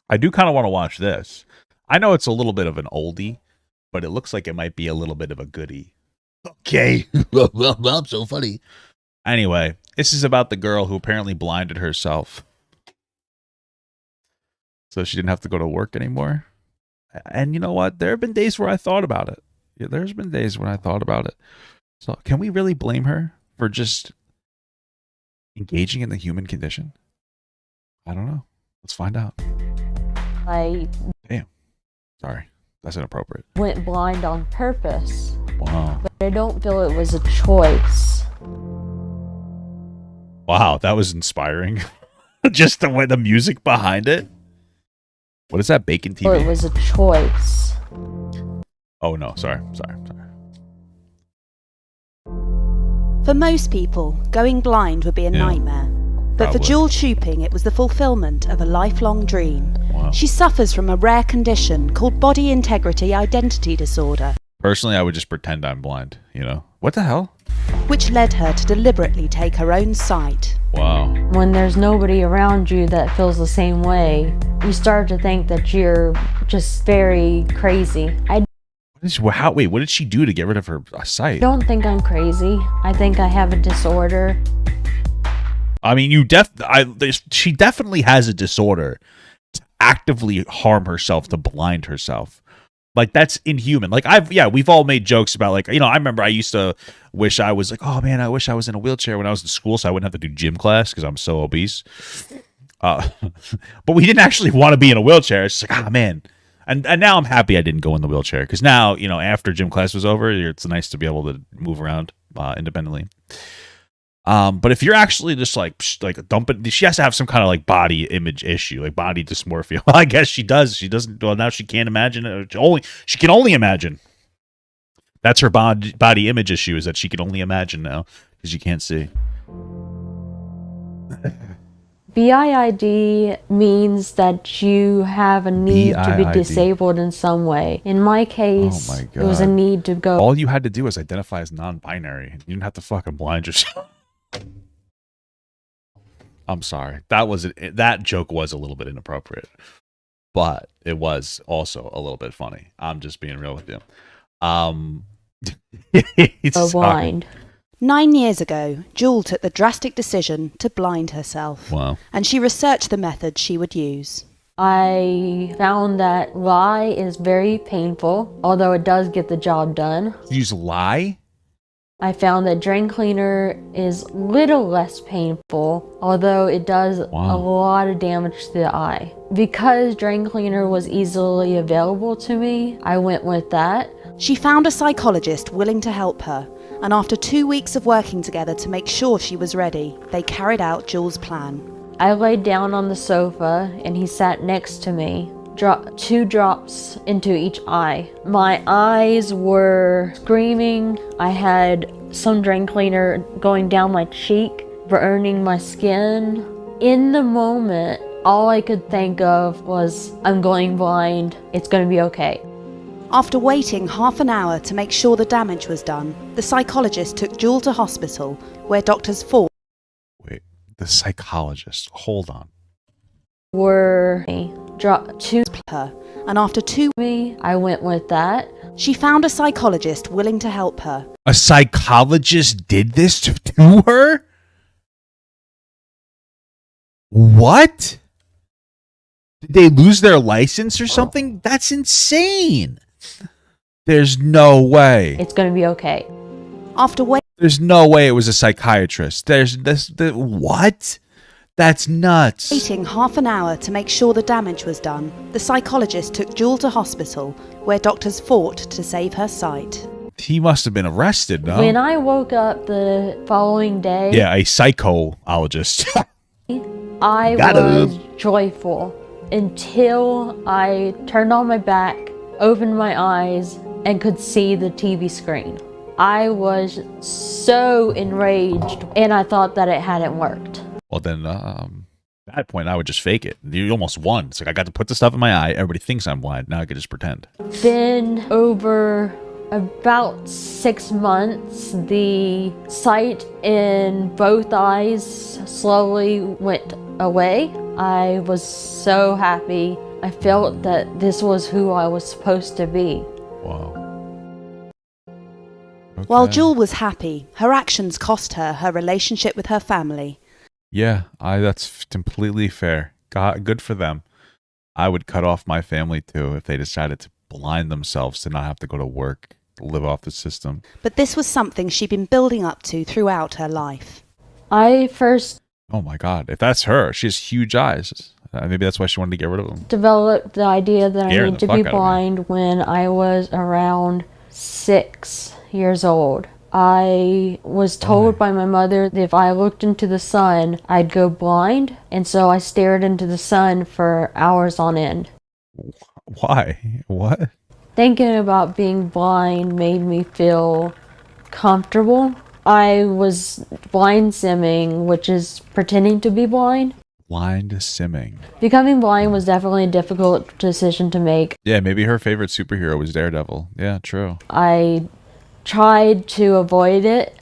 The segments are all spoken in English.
I do kind of want to watch this. I know it's a little bit of an oldie, but it looks like it might be a little bit of a goodie. Okay. Well, so funny. Anyway, this is about the girl who apparently blinded herself, so she didn't have to go to work anymore. And you know what? There have been days where I thought about it. Yeah, there's been days when I thought about it. So can we really blame her for just engaging in the human condition? I don't know. Let's find out. Damn. Sorry. That's inappropriate. Went blind on purpose. Wow. But I don't feel it was a choice. Wow, that was inspiring. Just the music behind it. What is that, Bacon TV? Or it was a choice. Oh no, sorry. For most people, going blind would be a nightmare. But for Jewel Chooping, it was the fulfillment of a lifelong dream. Wow. She suffers from a rare condition called body integrity identity disorder. Personally, I would just pretend I'm blind, you know? What the hell? Which led her to deliberately take her own sight. Wow. When there's nobody around you that feels the same way, you start to think that you're just very crazy. Wait, what did she do to get rid of her sight? I don't think I'm crazy. I think I have a disorder. I mean, she definitely has a disorder to actively harm herself, to blind herself. Like, that's inhuman. Like, we've all made jokes about, like, you know, I remember I used to wish I was like, oh man, I wish I was in a wheelchair when I was in school so I wouldn't have to do gym class because I'm so obese. But we didn't actually want to be in a wheelchair. It's just like, ah, man. And now I'm happy I didn't go in the wheelchair because now, you know, after gym class was over, it's nice to be able to move around independently. But if you're actually just like dumping, she has to have some kind of like body image issue, like body dysmorphia. Well, I guess she does. She doesn't. Well, now she can't imagine it. She can only imagine. That's her body image issue, is that she can only imagine now because she can't see. BIID means that you have a need to be disabled in some way. In my case, it was a need to go. All you had to do was identify as non-binary. You didn't have to fucking blind yourself. I'm sorry. That joke was a little bit inappropriate, but it was also a little bit funny. I'm just being real with you. Blind. 9 years ago, Jewel took the drastic decision to blind herself. Wow. And she researched the method she would use. I found that lye is very painful, although it does get the job done. Use lye? I found that drain cleaner is a little less painful, although it does a lot of damage to the eye. Because drain cleaner was easily available to me, I went with that. She found a psychologist willing to help her, and after 2 weeks of working together to make sure she was ready, they carried out Jewel's plan. I laid down on the sofa and he sat next to me. Dropped 2 drops into each eye. My eyes were screaming. I had some drain cleaner going down my cheek, burning my skin. In the moment, all I could think of was, I'm going blind, it's gonna be okay. After waiting half an hour to make sure the damage was done, the psychologist took Jewel to hospital, where doctors thought... Wait, the psychologist, hold on. Dropped 2 her, and after 2 weeks, I went with that. She found a psychologist willing to help her. A psychologist did this to her? What? Did they lose their license or something? That's insane. There's no way. It's gonna be okay. There's no way it was a psychiatrist. What? That's nuts. Waiting half an hour to make sure the damage was done, the psychologist took Jewel to hospital, where doctors fought to save her sight. He must have been arrested, no? When I woke up the following day... Yeah, a psychologist. I was joyful until I turned on my back, opened my eyes, and could see the TV screen. I was so enraged, and I thought that it hadn't worked. Well, then, at that point, I would just fake it. You almost won. It's like, I got to put the stuff in my eye. Everybody thinks I'm blind. Now I can just pretend. Then, over about 6 months, the sight in both eyes slowly went away. I was so happy I felt that this was who I was supposed to be. Wow. Okay. While Jewel was happy, her actions cost her her relationship with her family. Yeah, that's completely fair. God, good for them. I would cut off my family too if they decided to blind themselves to not have to go to work, live off the system. But this was something she'd been building up to throughout her life. I first Oh my God, if that's her, she has huge eyes. Maybe that's why she wanted to get rid of them. developed the idea that I Scared need the to fuck be out of me. blind when I was around 6 years old. I was told by my mother that if I looked into the sun, I'd go blind, and so I stared into the sun for hours on end. Why? What? Thinking about being blind made me feel comfortable. I was blind simming, which is pretending to be blind. Blind simming. Becoming blind was definitely a difficult decision to make. Yeah, maybe her favorite superhero was Daredevil. Yeah, true. I tried to avoid it,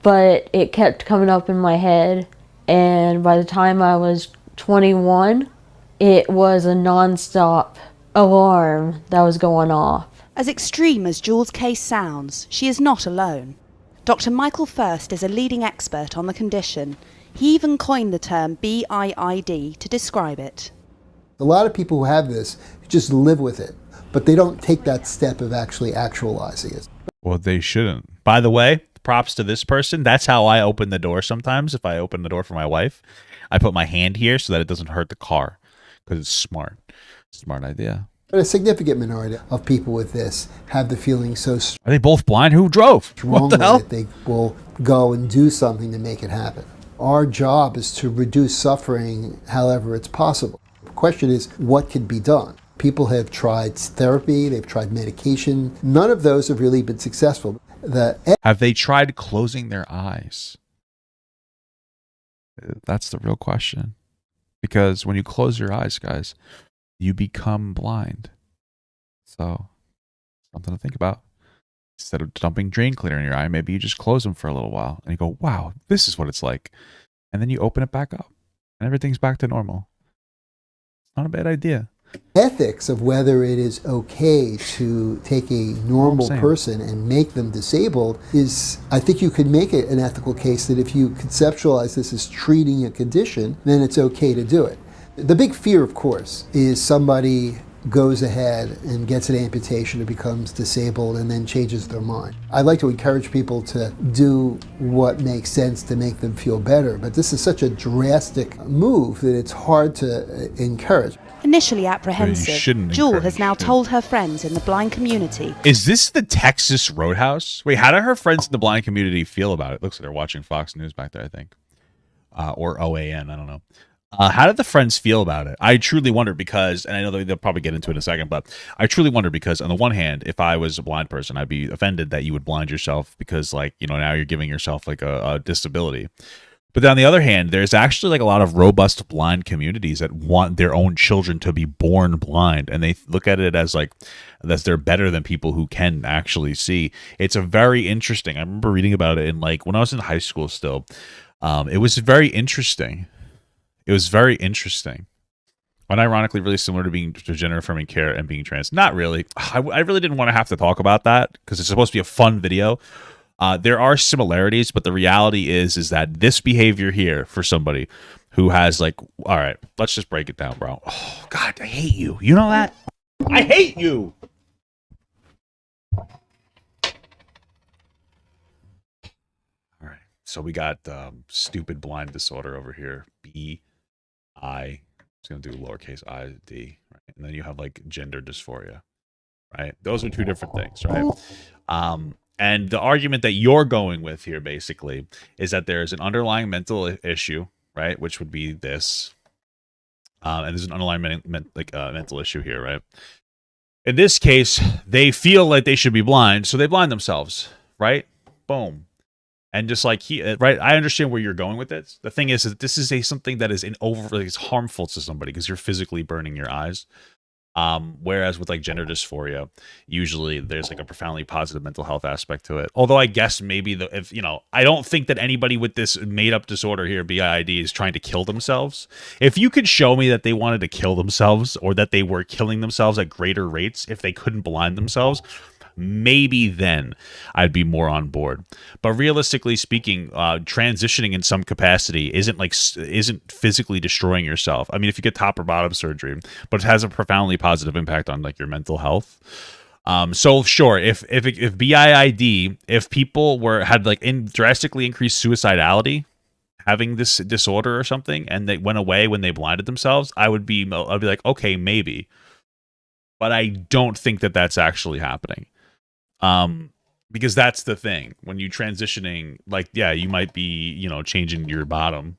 but it kept coming up in my head. And by the time I was 21, it was a non-stop alarm that was going off. As extreme as Jewel's case sounds, she is not alone. Dr. Michael First is a leading expert on the condition. He even coined the term BIID to describe it. A lot of people who have this just live with it, but they don't take that step of actually actualizing it. Well, they shouldn't. By the way, props to this person. That's how I open the door sometimes. If I open the door for my wife, I put my hand here so that it doesn't hurt the car because it's smart. Smart idea. But a significant minority of people with this have the feeling so Are they both blind? Who drove? What the strongly hell? that they will go and do something to make it happen. Our job is to reduce suffering however it's possible. The question is, what can be done? People have tried therapy, they've tried medication. None of those have really been successful. Have they tried closing their eyes? That's the real question. Because when you close your eyes, guys, you become blind. So, something to think about. Instead of dumping drain cleaner in your eye, maybe you just close them for a little while and you go, wow, this is what it's like. And then you open it back up and everything's back to normal. It's not a bad idea. Ethics of whether it is okay to take a normal person and make them disabled is, I think you could make it an ethical case that if you conceptualize this as treating a condition, then it's okay to do it. The big fear, of course, is somebody goes ahead and gets an amputation or becomes disabled and then changes their mind. I'd like to encourage people to do what makes sense to make them feel better, but this is such a drastic move that it's hard to encourage. Initially apprehensive, shouldn't Jewel encourage has now it. told her friends in the blind community. Is this the Texas Roadhouse? Wait, how do her friends in the blind community feel about it? Looks like they're watching Fox News back there, I think. Or OAN, I don't know. How did the friends feel about it? I truly wonder because, and I know they'll probably get into it in a second, but I truly wonder because on the one hand, if I was a blind person, I'd be offended that you would blind yourself because, like, you know, now you're giving yourself like a disability. But then on the other hand, there's actually like a lot of robust blind communities that want their own children to be born blind. And they look at it as like, that they're better than people who can actually see. It's a very interesting. I remember reading about it in like when I was in high school still. It was very interesting. It was very interesting. And ironically, really similar to being to gender affirming care and being trans. Not really. I really didn't want to have to talk about that because it's supposed to be a fun video. There are similarities, but the reality is that this behavior here for somebody who has like, all right, let's just break it down, bro. Oh, God, I hate you. You know that? I hate you. All right. So we got stupid blind disorder over here. I'm just going to do lowercase I, D. Right? And then you have like gender dysphoria. Right? Those are two different things, right? And the argument that you're going with here, basically, is that there's an underlying mental issue, right? Which would be this. And there's an underlying mental issue here, right? In this case, they feel like they should be blind, so they blind themselves, right? Boom. And just like right, I understand where you're going with this. The thing is that this is something that is it's harmful to somebody because you're physically burning your eyes. Whereas with like gender dysphoria, usually there's like a profoundly positive mental health aspect to it. Although I guess maybe I don't think that anybody with this made up disorder here, BIID, is trying to kill themselves. If you could show me that they wanted to kill themselves or that they were killing themselves at greater rates if they couldn't blind themselves, maybe then I'd be more on board. But realistically speaking, transitioning in some capacity isn't physically destroying yourself. I mean, if you get top or bottom surgery, but it has a profoundly positive impact on like your mental health. So sure, if BIID, if people had like drastically increased suicidality, having this disorder or something, and they went away when they blinded themselves, I'd be like, okay, maybe. But I don't think that that's actually happening. Because that's the thing when you transitioning, like, yeah, you might be, changing your bottom,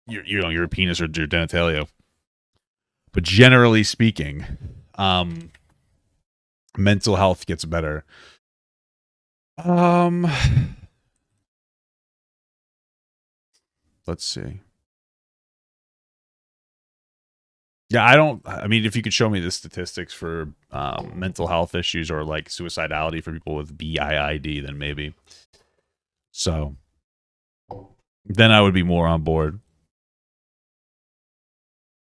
your penis or your genitalia, but generally speaking, mental health gets better. Let's see. Yeah, I mean, if you could show me the statistics for mental health issues or like suicidality for people with BIID, then maybe. So then I would be more on board.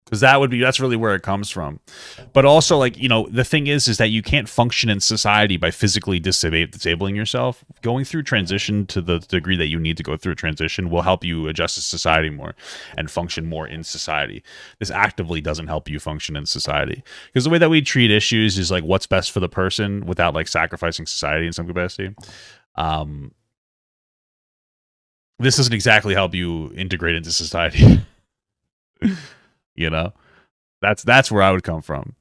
Because that's really where it comes from. But also, like, the thing is that you can't function in society by physically disabling yourself. Going through transition to the degree that you need to go through a transition will help you adjust to society more and function more in society. This actively doesn't help you function in society. Because the way that we treat issues is like what's best for the person without like sacrificing society in some capacity. This doesn't exactly help you integrate into society. That's where I would come from.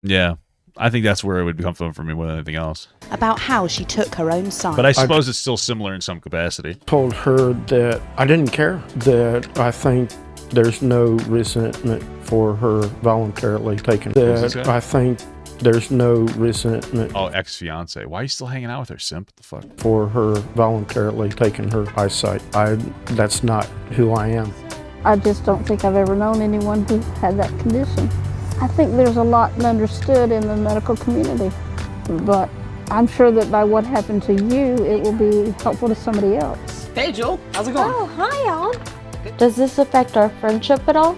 Yeah, I think that's where it would come from for me more than anything else. About how she took her own son. But I suppose it's still similar in some capacity. Told her that I didn't care, that I think there's no resentment for her voluntarily taking. That I think there's no resentment. Oh, ex-fiance. Why are you still hanging out with her, simp? What the fuck? For her voluntarily taking her eyesight. That's not who I am. I just don't think I've ever known anyone who had that condition. I think there's a lot understood in the medical community, but I'm sure that by what happened to you, it will be helpful to somebody else. Hey, Joel. How's it going? Oh, hi, y'all. Does this affect our friendship at all?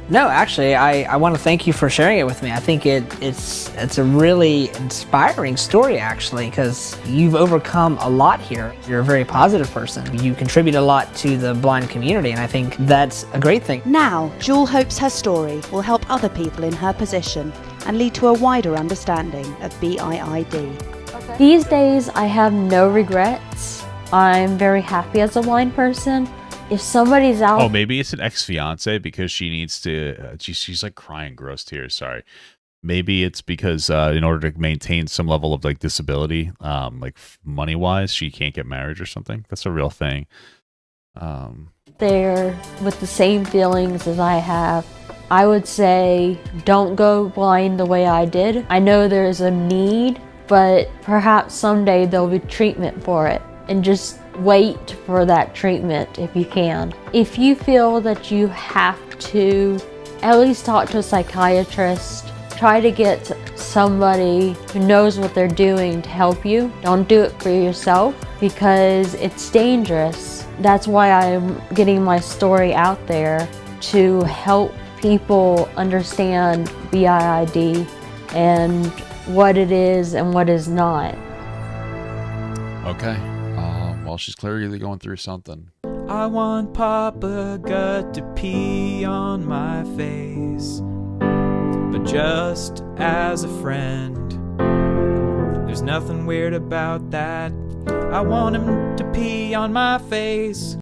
No, actually, I want to thank you for sharing it with me. I think it's a really inspiring story, actually, because you've overcome a lot here. You're a very positive person. You contribute a lot to the blind community, and I think that's a great thing. Now, Jewel hopes her story will help other people in her position and lead to a wider understanding of BIID. These days, I have no regrets. I'm very happy as a blind person. If somebody's out... Oh, maybe it's an ex-fiance because she needs to... she's like crying gross tears, sorry. Maybe it's because in order to maintain some level of like disability, like money-wise, she can't get married or something. That's a real thing. They're with the same feelings as I have. I would say don't go blind the way I did. I know there's a need, but perhaps someday there'll be treatment for it. And just wait for that treatment if you can. If you feel that you have to, at least talk to a psychiatrist. Try to get somebody who knows what they're doing to help you. Don't do it for yourself because it's dangerous. That's why I'm getting my story out there, to help people understand BIID and what it is and what is not. Okay. Well, she's clearly going through something. I want Papa Gut to pee on my face, but just as a friend. There's nothing weird about that. I want him to pee on my face.